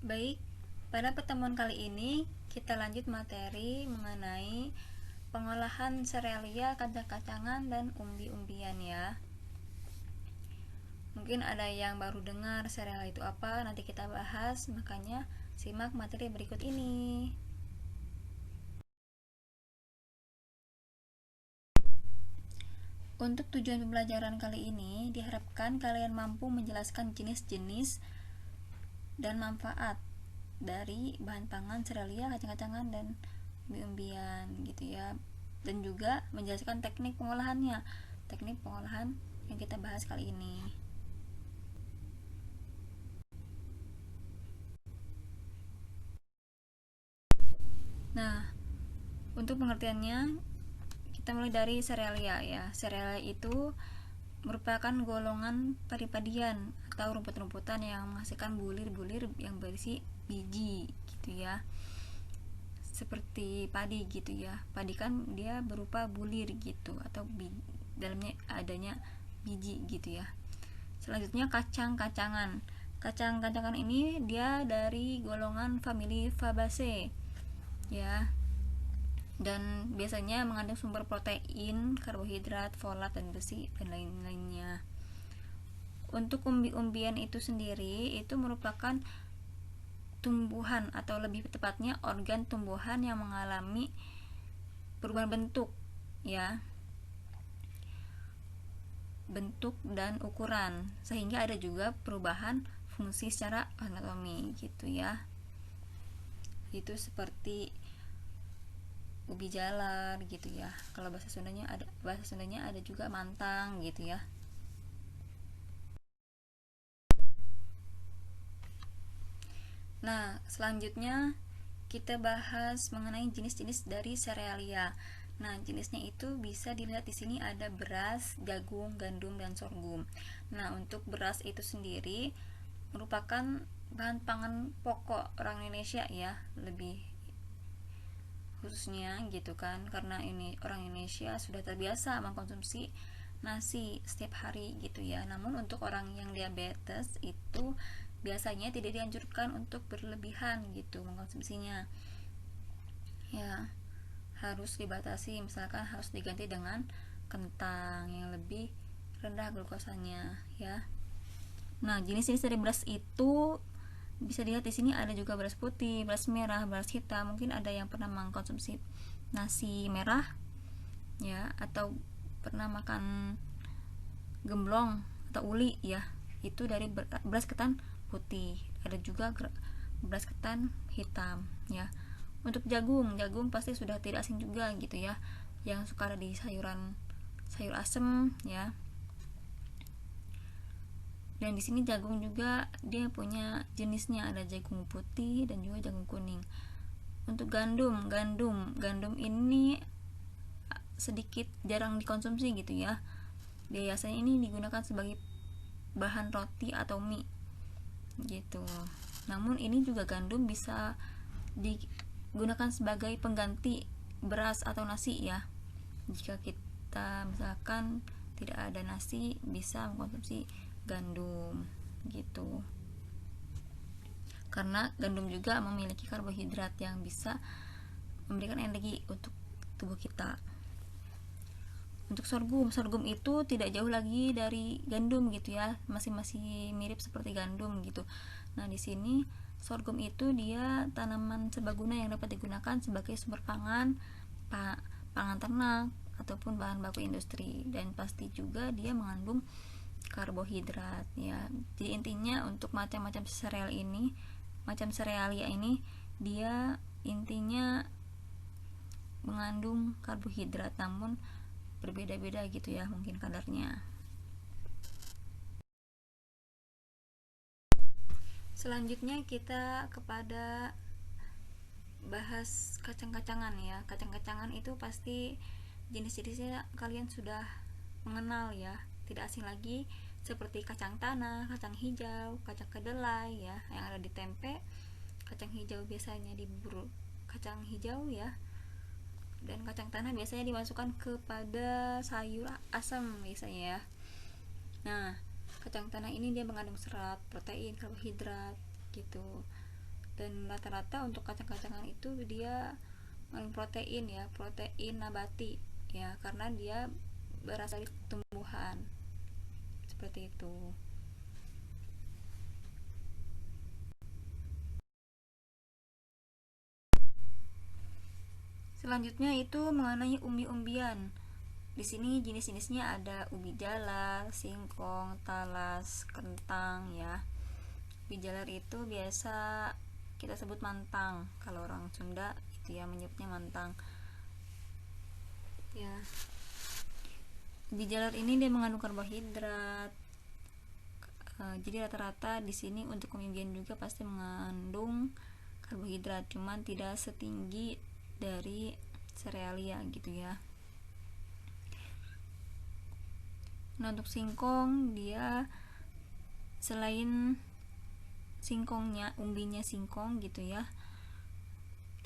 Baik, pada pertemuan kali ini kita lanjut materi mengenai pengolahan serealia, kacang-kacangan, dan umbi-umbian ya. Mungkin ada yang baru dengar serealia itu apa, nanti kita bahas, makanya simak materi berikut ini. Untuk tujuan pembelajaran kali ini, diharapkan kalian mampu menjelaskan jenis-jenis dan manfaat dari bahan pangan serealia, kacang-kacangan, dan umbi-umbian gitu ya, dan juga menjelaskan teknik pengolahannya, teknik pengolahan yang kita bahas kali ini. Nah, untuk pengertiannya kita mulai dari serealia ya. Serealia itu merupakan golongan padi-padian atau rumput-rumputan yang menghasilkan bulir-bulir yang berisi biji gitu ya, seperti padi gitu ya. Padi kan dia berupa bulir gitu, atau dalamnya adanya biji gitu ya. Selanjutnya kacang-kacangan. Kacang-kacangan ini dia dari golongan famili Fabaceae ya, dan biasanya mengandung sumber protein, karbohidrat, folat, dan besi, dan lain-lainnya. Untuk umbi-umbian itu sendiri itu merupakan tumbuhan, atau lebih tepatnya organ tumbuhan yang mengalami perubahan bentuk ya, bentuk dan ukuran, sehingga ada juga perubahan fungsi secara anatomi gitu ya. Itu seperti ubi jalar gitu ya. Kalau bahasa Sundanya ada juga mantang gitu ya. Nah, selanjutnya kita bahas mengenai jenis-jenis dari serealia. Nah, jenisnya itu bisa dilihat di sini ada beras, jagung, gandum, dan sorghum. Nah, untuk beras itu sendiri merupakan bahan pangan pokok orang Indonesia ya, lebih khususnya gitu kan, karena ini orang Indonesia sudah terbiasa mengkonsumsi nasi setiap hari gitu ya. Namun untuk orang yang diabetes itu biasanya tidak dianjurkan untuk berlebihan gitu mengkonsumsinya ya, harus dibatasi, misalkan harus diganti dengan kentang yang lebih rendah glukosanya ya. Nah, jenis-jenis dari beras itu bisa dilihat di sini, ada juga beras putih, beras merah, beras hitam. Mungkin ada yang pernah mengkonsumsi nasi merah ya, atau pernah makan gemblong atau uli ya, itu dari beras ketan putih. Ada juga beras ketan hitam ya. Untuk jagung, jagung pasti sudah tidak asing juga gitu ya, yang suka ada di sayur asem ya. Dan di sini jagung juga dia punya jenisnya, ada jagung putih dan juga jagung kuning. Untuk gandum ini sedikit jarang dikonsumsi gitu ya. Biasanya ini digunakan sebagai bahan roti atau mie gitu. Namun ini juga gandum bisa digunakan sebagai pengganti beras atau nasi ya. Jika kita misalkan tidak ada nasi, bisa mengkonsumsi gandum gitu, karena gandum juga memiliki karbohidrat yang bisa memberikan energi untuk tubuh kita. Untuk sorghum itu tidak jauh lagi dari gandum gitu ya, masih mirip seperti gandum gitu. Nah, di sini sorghum itu dia tanaman serbaguna yang dapat digunakan sebagai sumber pangan ternak ataupun bahan baku industri, dan pasti juga dia mengandung karbohidrat ya. Jadi intinya untuk macam serealia ini dia intinya mengandung karbohidrat, namun berbeda-beda gitu ya mungkin kadarnya. Selanjutnya kita kepada bahas kacang-kacangan ya. Kacang-kacangan itu pasti jenis-jenisnya kalian sudah mengenal ya, tidak asing lagi, seperti kacang tanah, kacang hijau, kacang kedelai ya, yang ada di tempe. Kacang hijau biasanya diburu kacang hijau ya, dan kacang tanah biasanya dimasukkan kepada sayur asam biasanya ya. Nah, kacang tanah ini dia mengandung serat, protein, karbohidrat gitu. Dan rata-rata untuk kacang-kacangan itu dia mengandung protein ya, protein nabati ya, karena dia berasal dari tumbuhan seperti itu. Selanjutnya itu mengenai umbi-umbian. Di sini jenis-jenisnya ada ubi jalar, singkong, talas, kentang ya. Ubi jalar itu biasa kita sebut mantang, kalau orang Sunda itu ya menyebutnya mantang. Ya. Ubi jalar ini dia mengandung karbohidrat. Jadi rata-rata di sini untuk umbi-umbian juga pasti mengandung karbohidrat, cuman tidak setinggi dari serealia gitu ya. Nah, untuk singkong dia selain singkongnya, umbinya singkong gitu ya,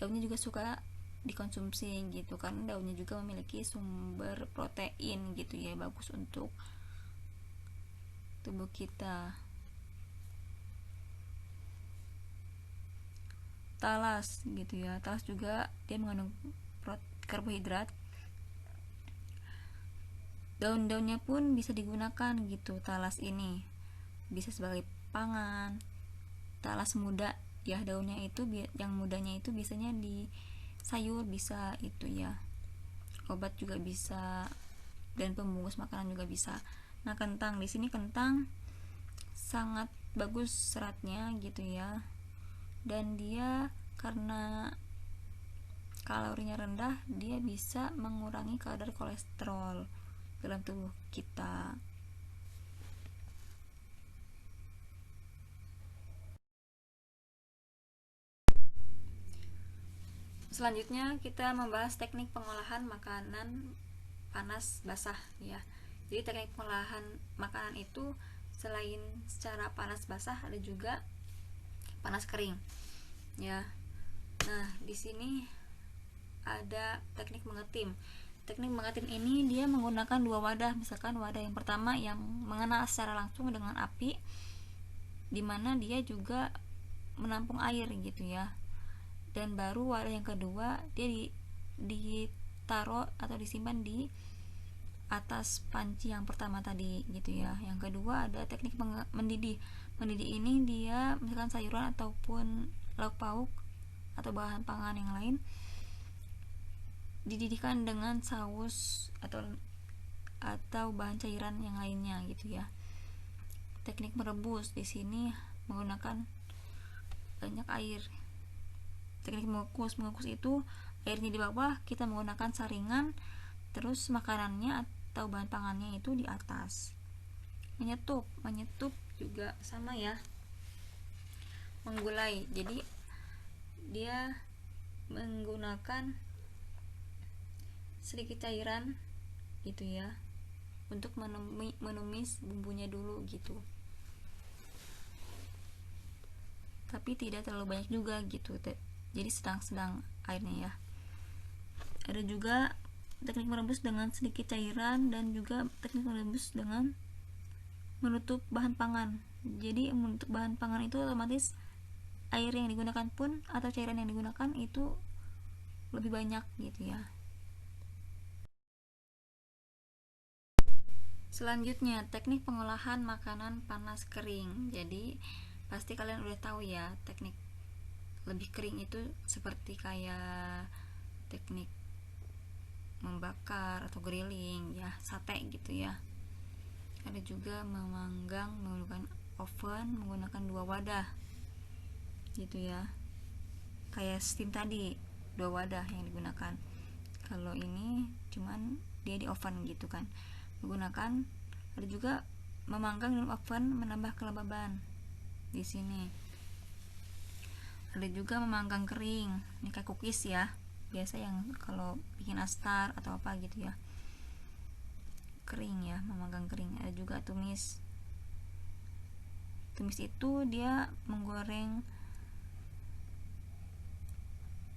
daunnya juga suka dikonsumsi gitu, karena daunnya juga memiliki sumber protein gitu ya, bagus untuk tubuh kita. Talas gitu ya, talas juga dia mengandung karbohidrat. Daun-daunnya pun bisa digunakan gitu, talas ini bisa sebagai pangan. Talas muda ya, daunnya itu yang mudanya itu biasanya di sayur bisa itu ya, obat juga bisa, dan pembungkus makanan juga bisa. Nah, kentang di sini, kentang sangat bagus seratnya gitu ya, dan dia karena kalorinya rendah, dia bisa mengurangi kadar kolesterol dalam tubuh kita. Selanjutnya kita membahas teknik pengolahan makanan panas basah ya. Jadi teknik pengolahan makanan itu selain secara panas basah, ada juga panas kering ya. Nah, di sini ada teknik mengetim. Teknik mengetim ini dia menggunakan dua wadah. Misalkan wadah yang pertama yang mengenal secara langsung dengan api, dimana dia juga menampung air gitu ya, dan baru wadah yang kedua dia ditaruh atau disimpan di atas panci yang pertama tadi gitu ya. Yang kedua ada teknik mendidih. Mendidih ini dia misalkan sayuran ataupun lauk pauk atau bahan pangan yang lain dididihkan dengan saus atau bahan cairan yang lainnya gitu ya. Teknik merebus di sini menggunakan banyak air. Teknik mengukus itu airnya di bawah, kita menggunakan saringan, terus makanannya atau bahan pangannya itu di atas. Menyetup juga sama ya, menggulai. Jadi dia menggunakan sedikit cairan gitu ya, untuk menumis bumbunya dulu gitu, tapi tidak terlalu banyak juga gitu, jadi sedang-sedang airnya ya. Ada juga teknik merebus dengan sedikit cairan, dan juga teknik merebus dengan menutup bahan pangan. Jadi untuk bahan pangan itu otomatis air yang digunakan pun atau cairan yang digunakan itu lebih banyak gitu ya. Selanjutnya teknik pengolahan makanan panas kering. Jadi pasti kalian udah tahu ya, teknik lebih kering itu seperti kayak teknik membakar atau grilling ya, sate gitu ya. Ada juga memanggang menggunakan oven menggunakan dua wadah gitu ya, kayak steam tadi dua wadah yang digunakan. Kalau ini cuman dia di oven gitu kan menggunakan. Ada juga memanggang dalam oven menambah kelembaban di sini. Ada juga memanggang kering, ini kayak cookies ya, biasa yang kalau bikin nastar atau apa gitu ya, kering ya, memanggang kering. Ada juga tumis itu dia menggoreng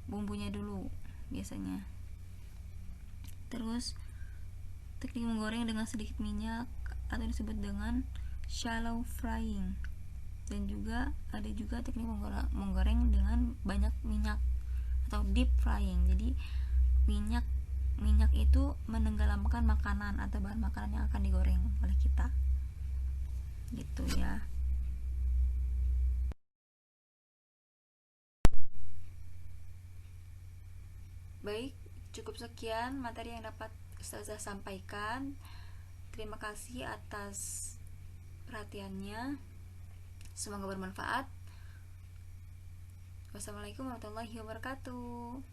bumbunya dulu biasanya. Terus teknik menggoreng dengan sedikit minyak atau disebut dengan shallow frying. Dan juga ada juga teknik menggoreng dengan banyak minyak atau deep frying. Jadi minyak itu menenggelamkan makanan atau bahan makanan yang akan digoreng oleh kita, gitu ya. Baik, cukup sekian materi yang dapat Ustazah sampaikan. Terima kasih atas perhatiannya. Semoga bermanfaat. Wassalamualaikum warahmatullahi wabarakatuh.